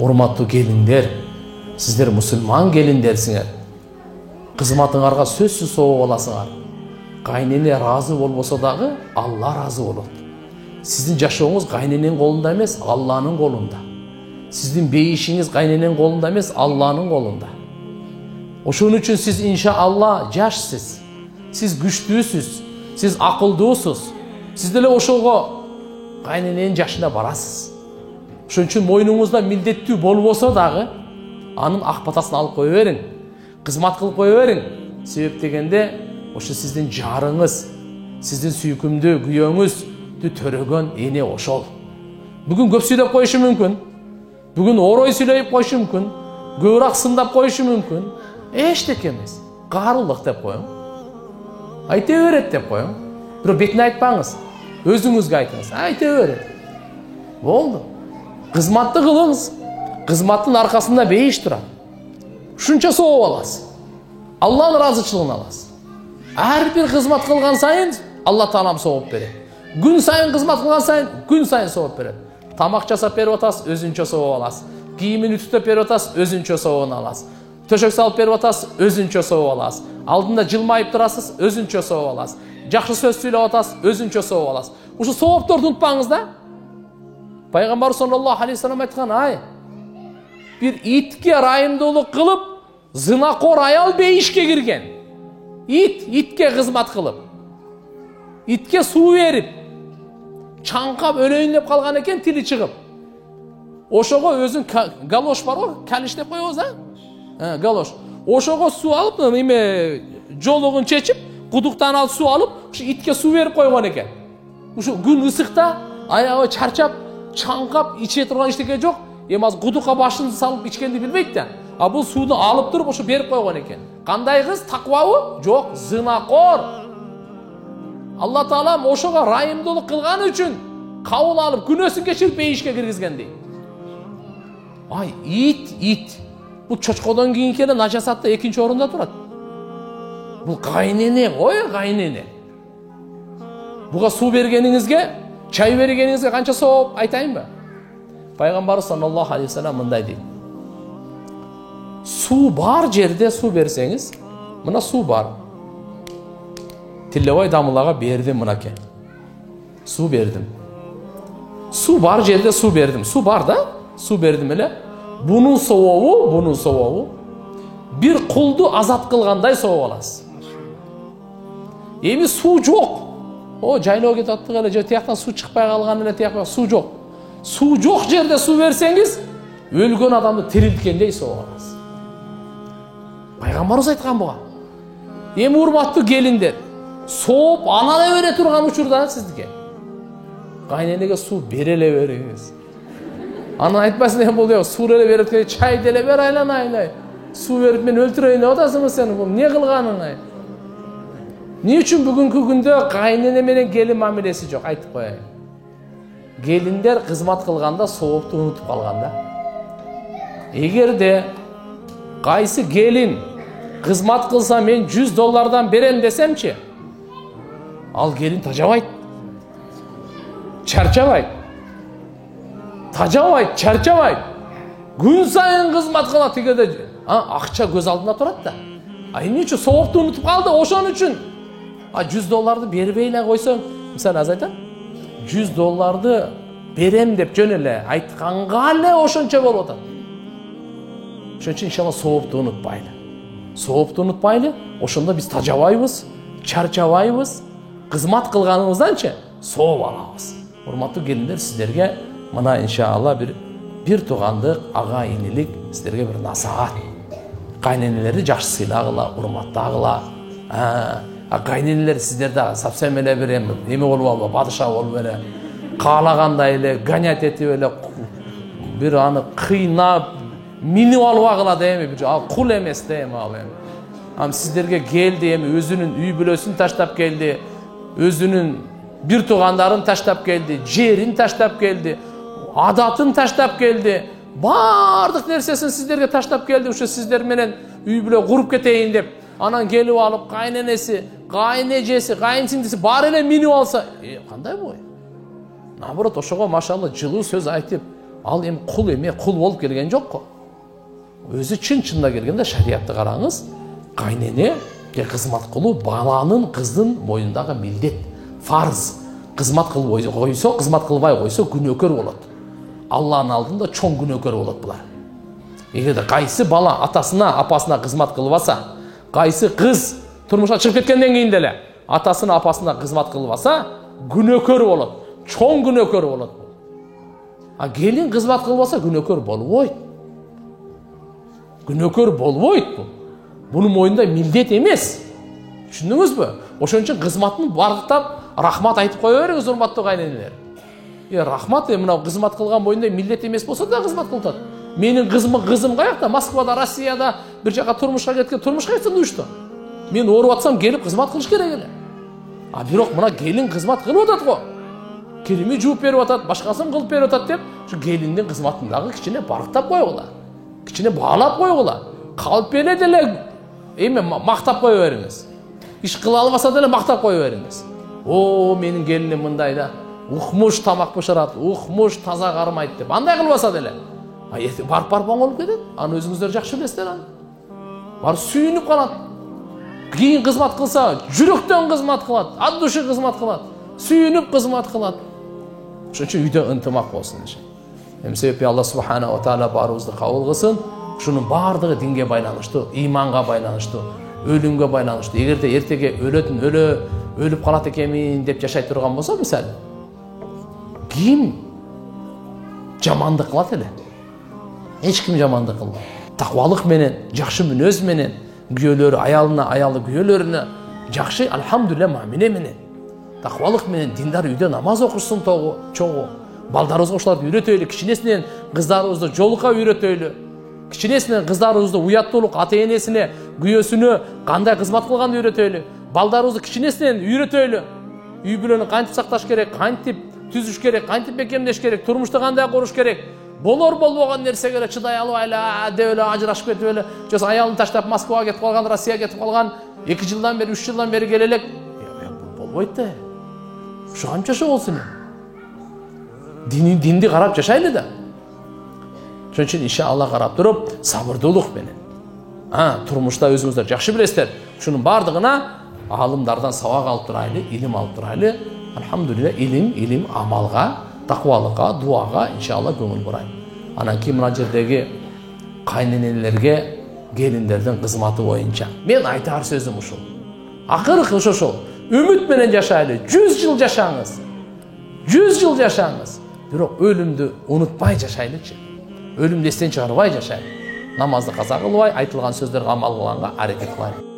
Урматтуу келиндер, сиздер мусулман келиндерсиңер. Кызматыңарга сөзсүз сооп аласыңар. Кайнене разы болбосо дагы Алла разы болот. Сиздин жашооңуз кайнененин колунда эмес, Алланын колунда. Сиздин бейишиңиз кайнененин колунда эмес, Алланын колунда. Ошон үчүн сиз иншаалла жашсыз. Сиз күчтүүсүз, сиз акылдуусуз. Сиз деле ошого кайнененин жашына барасыз. Ошон үчүн мойнуңузда милдеттүү болбосо дагы анын ак батасын алып кое бериң. Кызмат кылып кое бериң. Себеп дегенде ошо сиздин жарыңыз, сиздин сүйкүмдүү күйөөңүздү төрөгөн эне ошол. Бүгүн көп сүйлөп коюшу мүмкүн. Бүгүн орой сүйлөп коюшу мүмкүн. Көбүрөөк сындап коюшу мүмкүн. Эчтеке эмес. Каарылык деп коюң. Айта берет деп коюң. Бирок бетине айтпаңыз. Өзүңүзгө айтыңыз. Айта берет. Болду. Кызматты кылыңыз. Кызматтын аркасында бейиш турат. Ушунча сооп аласыз. Алланын ыраазычылыгын аласыз. Ар бир кызмат кылган сайын Алла Таалам сооп берет. Күн сайын кызмат кылган сайын күн сайын сооп берет. Тамак жасап берип атасыз, өзүнчө сооп аласыз. Кийимин үтүктөп берип атасыз, өзүнчө сообун аласыз. Төшөк салып берип атасыз, өзүнчө сооп аласыз. Алдында жылмайып турасыз, өзүнчө сооп аласыз. Жакшы сөз сүйлөп атасыз, өзүнчө сооп аласыз. Ушу соопторду унутпаңыз да. Пайгамбар саллаллаху алейхи вассалам айткан, bir itke rayımdoluk kılıp zınakor ayal beyişke girgen. İtke kızmat kılıp. İtke su verip çankap öleyinlep kalgan eken tili çıkıp. Oşoğa özün galoş var o, kaliş dep koyuyoruz ha? Galoş. Oşoğa su alıp joluğun çeçip kuduktan al su alıp şu itke su verip koygan eken. Şu gün ısıkta ayağı çarçap çankap içe turgan işteke yok. Emaz кудукка башын салып ичкенди билбейт да. А бул сууну алып туруп ошо берип койгон экен. Кандай кыз? Таквабы? Жок, зынакор. Алла Таалам ошого райымдуулук кылган үчүн кабыл алып күнөөсүн кечирип бейишке киргизген дейт. Ай, ит. Бул чочкодон кийинки эле нажасатта экинчи орунда турат. Бул кайнене, кайнене. Буга суу бергениңизге, чай бергениңизге канча сооп айтайынбы? Пайгамбар саллаллаху алейхи вассалам мындай дейт. Суу бар жерде суу берсеңиз, мына суу бар. Тилебай дамылага бердим мынаке. Суу бердим. Суу бар жерде суу бердим. Суу бар да? Суу бердим эле. Бунун сообу бир кулду азат кылгандай сооп аласыз. Эми суу жок. Жайлоо кетип аттык эле, же тияктан суу чыкпай калган эле тияк, суу жок. Суу жок жерде суу берсеңиз, өлгөн адамды тирилткендей сооп аласыз. Пайгамбарыбыз айткан буга. Эми урматтуу келиндер, сооп ала бере турган учурда сиздике кайненеге суу бере эле бериңиз. Аны айтпасын эми бул суу эле берип, чай деле бер айланай. Суу берип мен өлтүрөйүн деп атасыңбы сен? Бул эмне кылганың? Эмне үчүн бүгүнкү күндө кайнене менен келин мамилеси жок? Айтып коеюн. Gelindер кызмат кылганда соопту унутуп калганда. Эгерде кайсы келин кызмат кылса мен $100 берем десемчи, ал келин тажабайт. Чарчабайт. Күн сайын кызмат кылат тигеде акча көз алдында турат да. Эмне үчүн соопту унутуп калды? Ошон үчүн. $100 бербей эле койсоң, мисалы аз айтам, $100 берем деп жөн эле айтканга эле ошончо болуп атат. Ошон үчүн иншалла соопту унутпайлы. Ошондо биз тажабайбыз, чарчабайбыз, кызмат кылганыбызданчы сооп алабыз. Урматтуу келиндер, сиздерге мына иншалла бир туугандык, ага инилик сиздерге бир насаат. Кайненелерди жакшы сыйлагыла, урматтагыла. Кайненелер сиздерде совсем эле бир эме болуп албы, падыша болуп эле, каалагандай эле гонять этип эле бир аны кыйнап, минип албагыла да эми бир кул эмес да эми ал эми. Сиздерге келди эми өзүнүн үй бүлөсүн таштап келди, өзүнүн бир туугандарын таштап келди, жерин таштап келди, адатын таштап келди, баардык нерсесин сиздерге таштап келди. Ошо сиздер менен үй бүлө куруп кетейин деп анан келип алып кайненеси, кайнежеси, кайынсиңдиси баары эле минип алса, кандай бой? Наоборот, ошого машалла жылуу сөз айтып, Ал эми кул эме, кул болуп келген жок го. Өзү чын-чынында келгенде шариятты караңыз, кайненеге кызмат кылуу баланын, кыздын мойнундагы милдет, фарз. Кызмат кылбай койсо, кызмат кылбай койсо күнөөкөр болот. Алланын алдында чоң күнөөкөр болот булар. Эгерде кайсы бала атасына, апасына кызмат кылбаса, кайсы кыз турмушка чыгып кеткенден кийин деле атасына, апасына кызмат кылбаса, күнөөкөр болот. Чоң күнөөкөр болот. А келин кызмат кылбаса күнөөкөр болбойт. Күнөөкөр болбойт бул. Бунун мойнунда милдет эмес. Түшүндүңүзбү? Ошон үчүн кызматын барктап рахмат айтып кое бериңиз, урматтуу кайненелер. Рахмат мына кызмат кылган мойнунда милдет эмес болсо да кызмат кылтат. Менин кызым каякта? Москвада, Россияда бир жака турмушка кеткен. Турмушка кетсем уйушту. Мен ооруп атсам келип кызмат кылыш керек эле. А бирок мына келин кызмат кылып атат го. Кирими жууп берип атат, башкасын кылып берип атат деп, ушу келиндин кызматын дагы кичине барктап койгула. Кичине баалап койгула. Калп эле деле эми мактап кое бериңиз. Иш кыла албаса деле мактап кое бериңиз. О, менин келиним мындай да, укмуш тамак бышырат, укмуш таза кармайт деп. Андай кылбаса деле. Барып оңолуп кетет. Аны өзүңүздөр жакшы билесиздер аны. Бар сүйүнүп калат. Кийин кызмат кылса, жүрөктөн кызмат кылат, ат души кызмат кылат, сүйүнүп кызмат кылат. Ошон үчүн үйдө ынтымак болсун дешет. Эми себеби Алла субханаху ва таала баарыбызды кабыл кылсын. Ушунун баардыгы динге байланыштуу, иманга байланыштуу, өлүмгө байланыштуу. Эгерде эртеге өлүп калат экенмин деп жашай турган болсо, мисалы, ким жамандык кылат эле? Эч ким жамандык кылбайт. Таквалык менен, жакшы мүнөз менен, күйөөлөрү аялына, аялы күйөөлөрүнө жакшы алхамдулилля мамиле менен, таквалык менен диндар үйдө намаз окушсун чогуу. Балдарыбызга ушуларды үйрөтөйлү, кичинесинен кыздарыбызды жолука үйрөтөйлү. Кичинесинен кыздарыбызды уяттуулук, ата-энесине, күйөөсүнө кандай кызмат кылганды үйрөтөйлү. Балдарыбызды кичинесинен үйрөтөйлү. Үй бүлөнү кантип сакташ керек, кантип түзүш керек, кантип бекемдеш керек, турмушта кандай куруш керек. Болор болбогон нерсеге эле чыдай албай эле деп эле ажырашып кетип эле, жос аялын таштап Москвага кетип калган, Россияга кетип калган, 2 жылдан бери, 3 жылдан бери келе элек. Болбойт да. Ушу кантип жашоо болсун? Динди карап жашайлы да. Ошон үчүн иншалла карап туруп, сабырдуулук менен. Турмушта өзүңүздөр жакшы билесиздер. Ушунун баардыгына аалымдардан сабак алып турайлы, илим алып турайлы. Алхамдулилля, илим амалга, таквалыкка, дуага иншалла көңүл бурайын. Анан кийин мына жердеги кайненелерге келиндердин кызматы боюнча мен айтар сөзүм ушул. Акыркы ошол үмүт менен жашайлы. 100 жыл жашаңыз. 100 жыл жашаңыз. Бирок өлүмдү унутпай жашайлычы. Өлүмдү эстен чыгарбай жашайлы. Намазды каза кылбай, айтылган сөздөргө амал кылганга аракет кылайлы.